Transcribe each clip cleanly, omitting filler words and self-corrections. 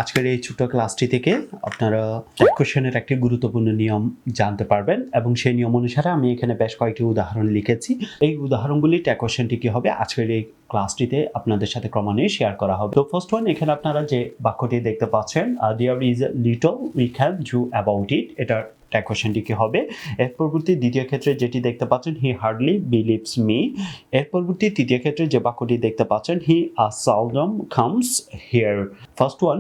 আজকের এই ছোট ক্লাসটি থেকে আপনারা ট্যাগ কোশ্চেনের একটি গুরুত্বপূর্ণ নিয়ম জানতে পারবেন এবং সেই নিয়ম অনুসারে আমি এখানে বেশ কয়েকটি উদাহরণ লিখেছি। এই উদাহরণগুলি ট্যাগ কোশ্চেনটি কি হবে আজকের এই ক্লাসটিতে আপনাদের সাথে ক্রমান্বয়ে শেয়ার করা হবে। তো ফার্স্ট ওয়ান, এখানে আপনারা যে বাক্যটি দেখতে পাচ্ছেন, there is little we can do about it, এটা ট্যাগ কোশ্চেনটি কি হবে। এর পরবর্তী দ্বিতীয় ক্ষেত্রে যেটি দেখতে পাচ্ছেন, হি হার্ডলি বিলিভস মি। এর পরবর্তী তৃতীয় ক্ষেত্রে যে বাক্যটি দেখতে পাচ্ছেন, he seldom comes here. First one,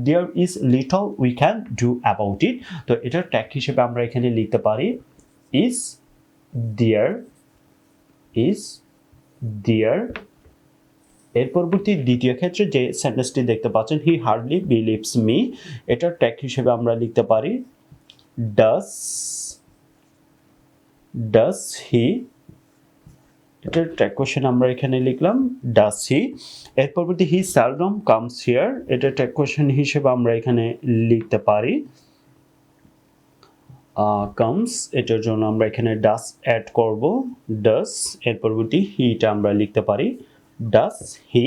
there is little we can do about it, তো এটার ট্যাগ হিসেবে আমরা এখানে লিখতে পারি ইজ দেয়ার। এর পরবর্তী দ্বিতীয় ক্ষেত্রে যে সেন্টেন্সটি দেখতে পাচ্ছেন, হি হার্ডলি বিলিভস মি, এটার ট্যাগ হিসেবে আমরা লিখতে পারি ডাস হি। এটার ট্যাগ কোশ্চেন আমরা এখানে লিখলাম ডাস হি। এর পরবর্তী হি সেলডম কামস হিয়ার, এটার ট্যাগ কোশ্চেন হিসেবে আমরা এখানে লিখতে পারি কামস, এটার জন্য আমরা এখানে ডাস অ্যাড করব ডাস। এর পরবর্তী হিটা আমরা লিখতে পারি ডাস হি।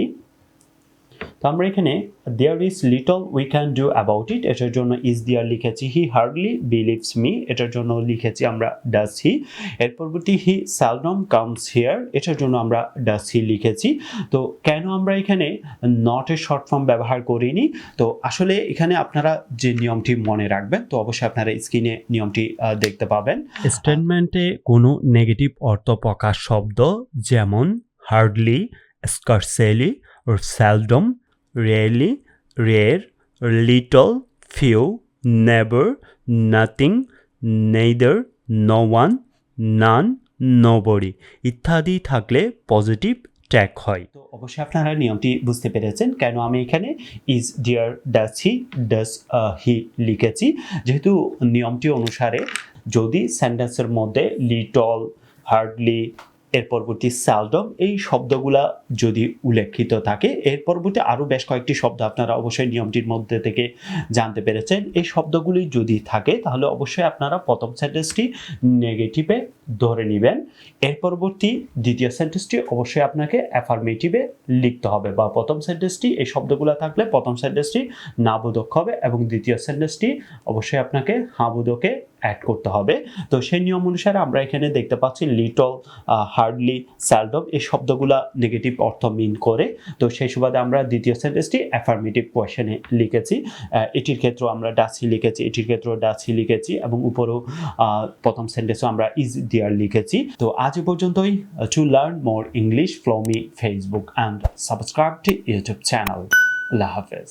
তো আমরা এখানে there is little we can do about it, এটার জন্য ইজ দেয়ার লিখেছি। হি হার্ডলি বিলিভস মি, এটার জন্য লিখেছি আমরা ডাস হি। এর পরবর্তী হি সেলডম কামস হিয়ার, এটার জন্য আমরা ডাস হি লিখেছি। তো কেন আমরা এখানে নটের শর্ট ফর্ম ব্যবহার করিনি, তো আসলে এখানে আপনারা যে নিয়মটি মনে রাখবেন, তো অবশ্যই আপনারা স্ক্রিনে নিয়মটি দেখতে পাবেন। স্টেটমেন্টে কোনো নেগেটিভ অর্থ প্রকাশ শব্দ যেমন hardly, স্কার্সেলি or seldom, rarely, rare, little, few, never, nothing, neither, no one, none, nobody ইত্যাদি থাকলে পজিটিভ ট্যাগ হয়। তো অবশ্যই আপনারা নিয়মটি বুঝতে পেরেছেন কেন আমি এখানে ইজ ডিয়ার ডাস হি লিখেছি। যেহেতু নিয়মটি অনুসারে যদি সেন্টেন্সের মধ্যে লিটল, হার্ডলি, এর পরবর্তী সেলডম এই শব্দগুলা যদি উল্লেখিত থাকে, এর পরবর্তী আরও বেশ কয়েকটি শব্দ আপনারা অবশ্যই নিয়মটির মধ্যে থেকে জানতে পেরেছেন, এই শব্দগুলি যদি থাকে তাহলে অবশ্যই আপনারা প্রথম সেন্টেন্সটি নেগেটিভে ধরে নেবেন। এর পরবর্তী দ্বিতীয় সেন্টেন্সটি অবশ্যই আপনাকে অ্যাফার্মেটিভে লিখতে হবে, বা প্রথম সেন্টেন্সটি এই শব্দগুলো থাকলে প্রথম সেন্টেন্সটি নাবোধক হবে এবং দ্বিতীয় সেন্টেন্সটি অবশ্যই আপনাকে হাবোধকে অ্যাড করতে হবে। তো সেই নিয়ম অনুসারে আমরা এখানে দেখতে পাচ্ছি লিটল, হার্ডলি, সেলডম এই শব্দগুলা নেগেটিভ অর্থ মিন করে। তো সেই সুবাদে আমরা দ্বিতীয় সেন্টেন্সটি অ্যাফার্মেটিভ কোয়েশ্চেনে লিখেছি। এটির ক্ষেত্রেও আমরা ডাস হি লিখেছি, এটির ক্ষেত্রেও ডাস হি লিখেছি এবং উপরেও প্রথম সেন্টেন্সও আমরা ইজ দেয়ার লিখেছি। তো আজ পর্যন্তই। To learn more English follow me Facebook and subscribe to YouTube channel. Allah হাফেজ।